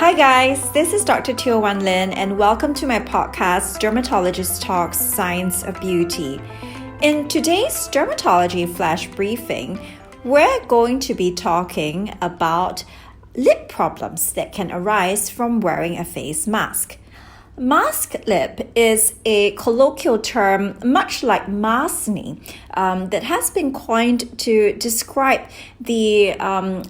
Hi guys, this is Dr. Teo Wan Lin and welcome to my podcast, Dermatologist Talks Science of Beauty. In today's Dermatology Flash Briefing, we're going to be talking about lip problems that can arise from wearing a face mask. Mask lip is a colloquial term, much like maskne, that has been coined to describe the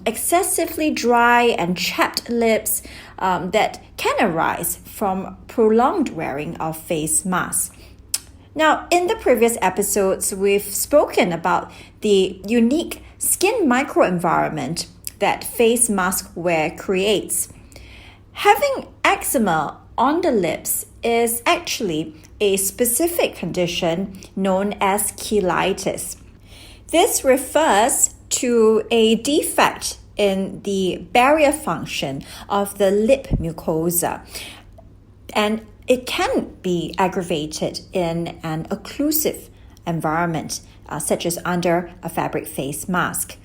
excessively dry and chapped lips that can arise from prolonged wearing of face masks. Now, in the previous episodes, we've spoken about the unique skin microenvironment that face mask wear creates. Having eczema on the lips is actually a specific condition known as cheilitis. This refers to a defect in the barrier function of the lip mucosa, and it can be aggravated in an occlusive environment, such as under a fabric face mask.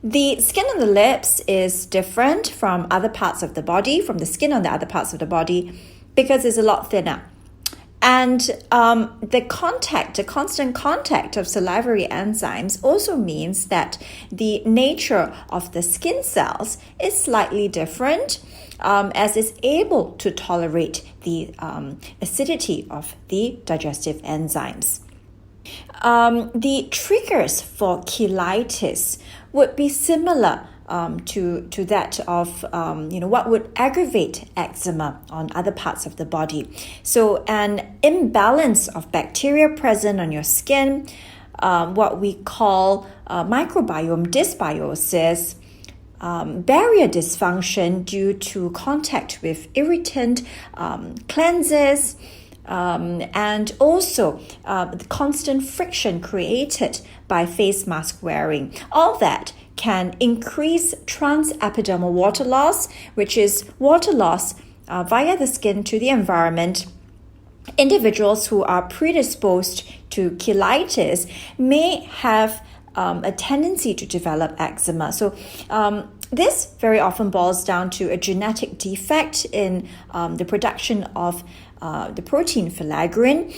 The skin on the lips is different from other parts of the body, from the skin on the other parts of the body, because it's a lot thinner. And the constant contact of salivary enzymes also means that the nature of the skin cells is slightly different, as it's able to tolerate the acidity of the digestive enzymes. The triggers for cheilitis would be similar to that of what would aggravate eczema on other parts of the body. So an imbalance of bacteria present on your skin, what we call microbiome dysbiosis, barrier dysfunction due to contact with irritant cleanses, and also the constant friction created by face mask wearing. All that can increase transepidermal water loss, which is water loss via the skin to the environment. Individuals who are predisposed to cheilitis may have a tendency to develop eczema. So this very often boils down to a genetic defect in the production of the protein filaggrin,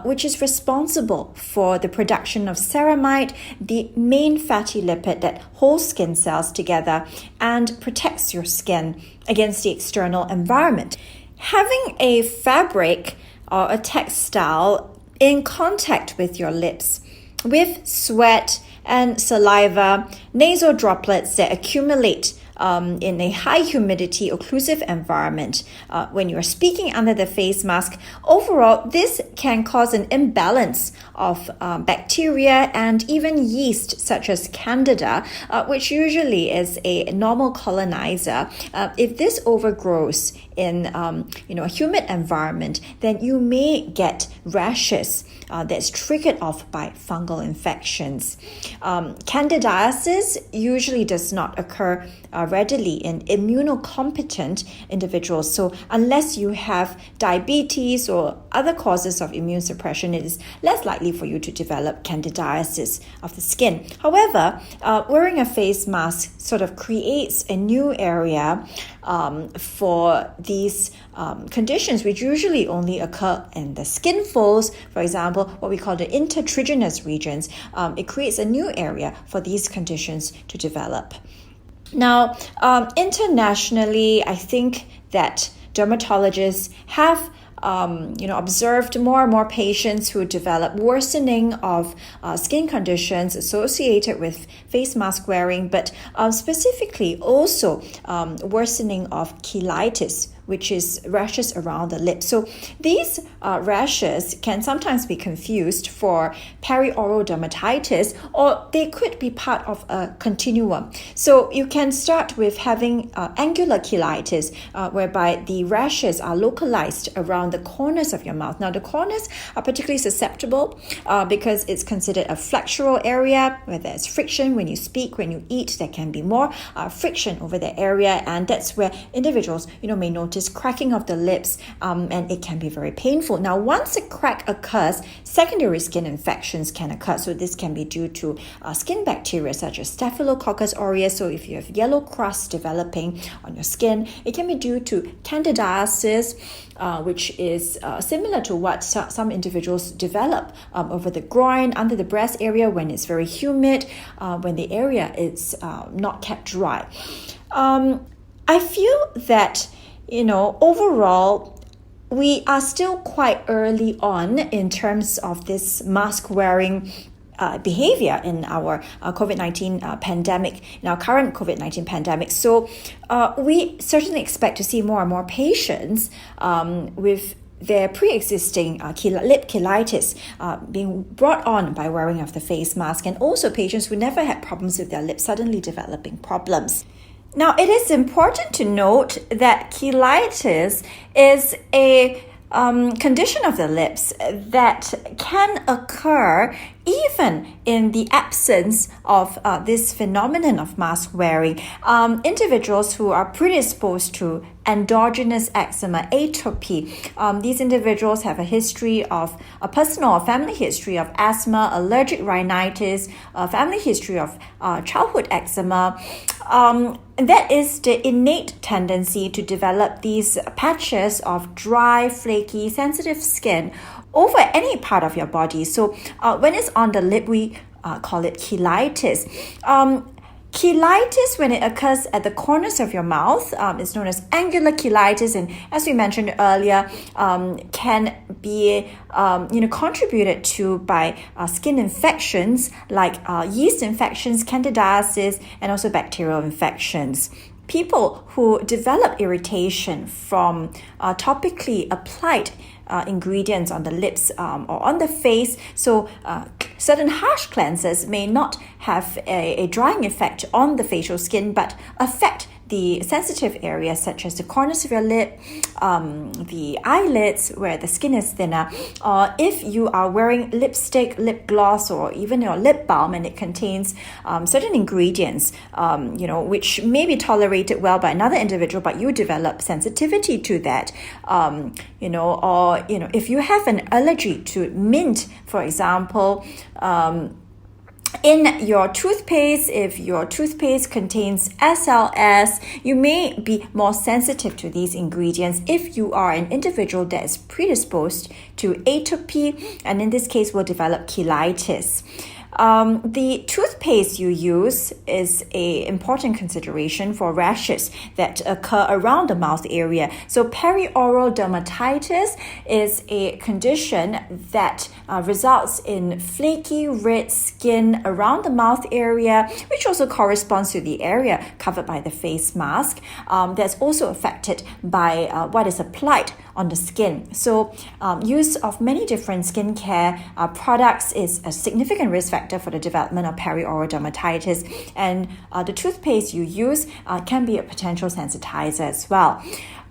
which is responsible for the production of ceramide, the main fatty lipid that holds skin cells together and protects your skin against the external environment. Having a fabric or a textile in contact with your lips, with sweat and saliva, nasal droplets that accumulate in a high humidity occlusive environment when you are speaking under the face mask. Overall, this can cause an imbalance of bacteria and even yeast such as candida, which usually is a normal colonizer. If this overgrows in a humid environment, then you may get rashes that's triggered off by fungal infections. Candidiasis usually does not occur readily in immunocompetent individuals. So unless you have diabetes or other causes of immune suppression, it is less likely for you to develop candidiasis of the skin. However, wearing a face mask sort of creates a new area for these conditions, which usually only occur in the skin folds, for example, what we call the intertriginous regions. It creates a new area for these conditions to develop. Now, internationally, I think that dermatologists have observed more and more patients who develop worsening of skin conditions associated with face mask wearing, but specifically also worsening of cheilitis, which is rashes around the lips. So these rashes can sometimes be confused for perioral dermatitis, or they could be part of a continuum. So you can start with having angular cheilitis, whereby the rashes are localized around the corners of your mouth. Now, the corners are particularly susceptible because it's considered a flexural area where there's friction when you speak, when you eat. There can be more friction over the area, and that's where individuals may notice cheilitis, cracking of the lips, and it can be very painful. Now, once a crack occurs, secondary skin infections can occur. So this can be due to skin bacteria such as Staphylococcus aureus. So if you have yellow crust developing on your skin, it can be due to candidiasis, which is similar to what some individuals develop over the groin, under the breast area when it's very humid, when the area is not kept dry. I feel that, overall, we are still quite early on in terms of this mask wearing behavior in our COVID-19 pandemic, in our current COVID-19 pandemic. So we certainly expect to see more and more patients with their pre-existing lip cheilitis being brought on by wearing of the face mask, and also patients who never had problems with their lips suddenly developing problems. Now, it is important to note that cheilitis is a condition of the lips that can occur even in the absence of this phenomenon of mask wearing. Individuals who are predisposed to endogenous eczema, atopy, these individuals have a personal or family history of asthma, allergic rhinitis, a family history of childhood eczema. That is the innate tendency to develop these patches of dry, flaky, sensitive skin over any part of your body. So when it's on the lip, we call it cheilitis. Cheilitis, when it occurs at the corners of your mouth, is known as angular cheilitis, and as we mentioned earlier, can be contributed to by skin infections like yeast infections, candidiasis, and also bacterial infections. People who develop irritation from topically applied ingredients on the lips or on the face, so certain harsh cleansers may not have a drying effect on the facial skin, but affect the sensitive areas such as the corners of your lip, the eyelids where the skin is thinner, or if you are wearing lipstick, lip gloss, or even your lip balm and it contains certain ingredients, which may be tolerated well by another individual, but you develop sensitivity to that, or if you have an allergy to mint, for example, in your toothpaste, if your toothpaste contains SLS, you may be more sensitive to these ingredients if you are an individual that is predisposed to atopy, and in this case will develop cheilitis. The toothpaste you use is an important consideration for rashes that occur around the mouth area. So perioral dermatitis is a condition that results in flaky red skin around the mouth area, which also corresponds to the area covered by the face mask. That's also affected by what is applied on the skin. So use of many different skincare products is a significant risk factor for the development of perioral dermatitis, and the toothpaste you use can be a potential sensitizer as well.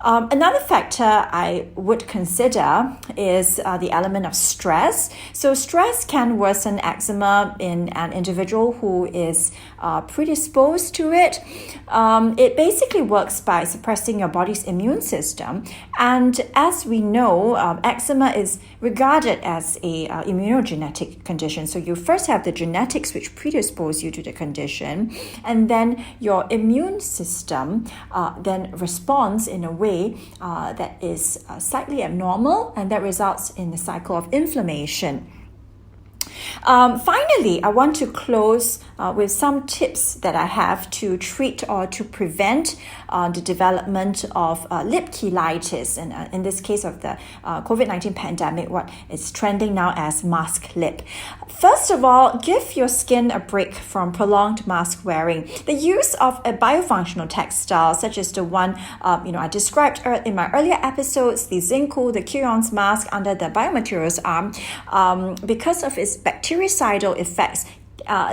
Another factor I would consider is the element of stress. So stress can worsen eczema in an individual who is predisposed to it. It basically works by suppressing your body's immune system. And as we know, eczema is regarded as a immunogenetic condition. So you first have the genetics which predispose you to the condition, and then your immune system then responds in a way that is slightly abnormal, and that results in a cycle of inflammation. Finally, I want to close with some tips that I have to treat or to prevent the development of lip cheilitis, and in this case of the COVID-19 pandemic, what is trending now as mask lip. First of all, give your skin a break from prolonged mask wearing. The use of a biofunctional textile, such as the one I described in my earlier episodes, the Zinco, the Kion's mask under the biomaterials arm, because of its bactericidal effects,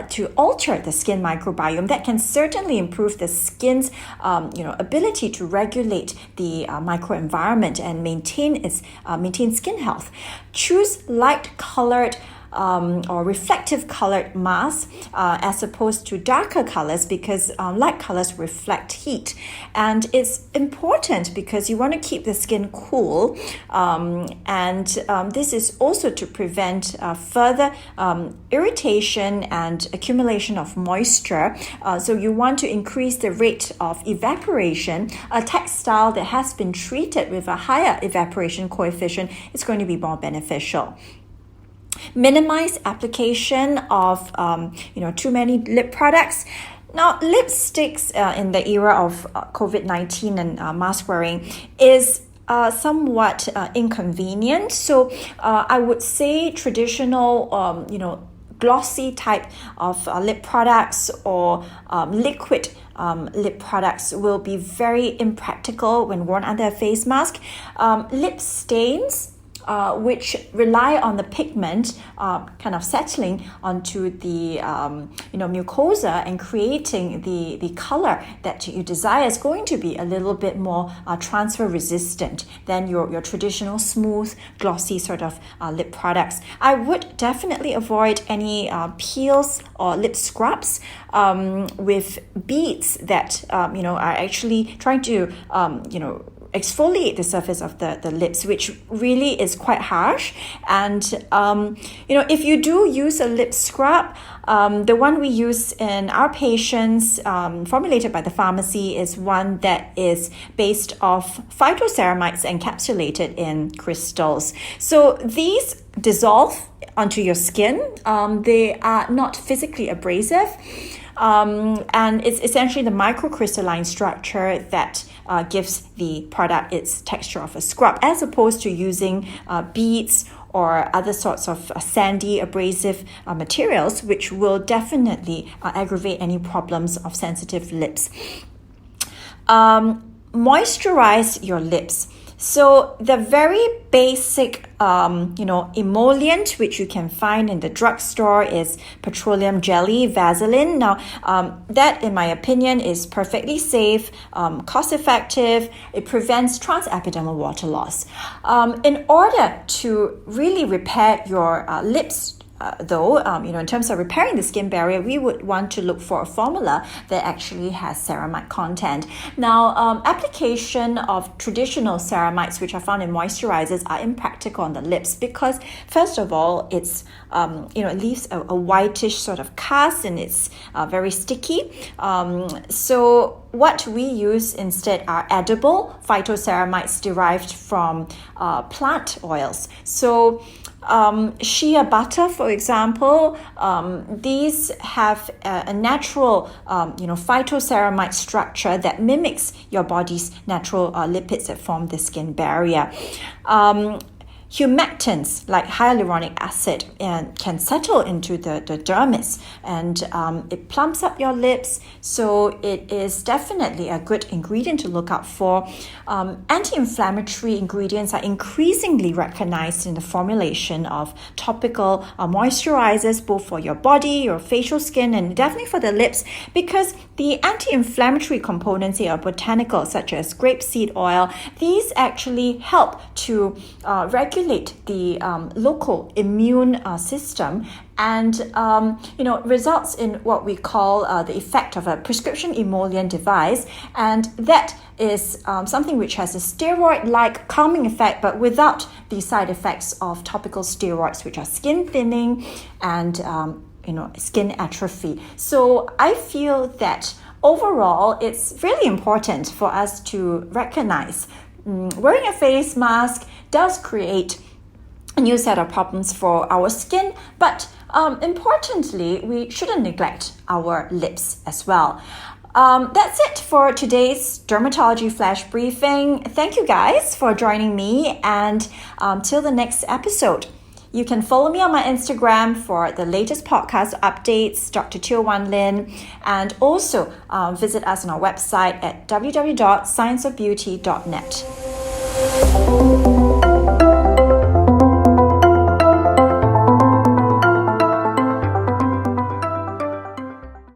to alter the skin microbiome, that can certainly improve the skin's ability to regulate the microenvironment and maintain skin health. Choose light colored or reflective colored masks as opposed to darker colors, because light colors reflect heat. And it's important because you want to keep the skin cool, and this is also to prevent further irritation and accumulation of moisture. So you want to increase the rate of evaporation. A textile that has been treated with a higher evaporation coefficient is going to be more beneficial. Minimize application of too many lip products. Now, lipsticks in the era of COVID-19 and mask wearing is somewhat inconvenient. So I would say traditional, glossy type of lip products or liquid lip products will be very impractical when worn under a face mask. Lip stains, which rely on the pigment kind of settling onto the mucosa and creating the color that you desire, is going to be a little bit more transfer resistant than your traditional smooth glossy sort of lip products. I would definitely avoid any peels or lip scrubs with beads that are actually trying to exfoliate the surface of the lips, which really is quite harsh. And if you do use a lip scrub, the one we use in our patients, formulated by the pharmacy, is one that is based off phytoceramides encapsulated in crystals. So these dissolve onto your skin. They are not physically abrasive. And it's essentially the microcrystalline structure that gives the product its texture of a scrub, as opposed to using beads or other sorts of sandy, abrasive materials, which will definitely aggravate any problems of sensitive lips. Moisturize your lips. So the very basic, emollient, which you can find in the drugstore, is petroleum jelly, Vaseline. Now, that, in my opinion, is perfectly safe, cost-effective. It prevents transepidermal water loss. In order to really repair your lips, though, in terms of repairing the skin barrier, we would want to look for a formula that actually has ceramide content. Now, application of traditional ceramides, which are found in moisturizers, are impractical on the lips because, first of all, it's it leaves a whitish sort of cast, and it's very sticky. So what we use instead are edible phytoceramides derived from plant oils. So shea butter, for example, these have a natural, phytoceramide structure that mimics your body's natural lipids that form the skin barrier. Humectants like hyaluronic acid can settle into the dermis, and it plumps up your lips, so it is definitely a good ingredient to look out for. Anti-inflammatory ingredients are increasingly recognized in the formulation of topical moisturizers, both for your body, your facial skin, and definitely for the lips, because the anti-inflammatory components here are botanical, such as grapeseed oil. These actually help to regulate the local immune system, and results in what we call the effect of a prescription emollient device, and that is something which has a steroid-like calming effect, but without the side effects of topical steroids, which are skin thinning and skin atrophy. So I feel that overall, it's really important for us to recognize wearing a face mask does create a new set of problems for our skin, but importantly, we shouldn't neglect our lips as well. That's it for today's Dermatology Flash Briefing. Thank you guys for joining me, and till the next episode. You can follow me on my Instagram for the latest podcast updates, Dr. Teo Wan Lin, and also visit us on our website at www.scienceofbeauty.net.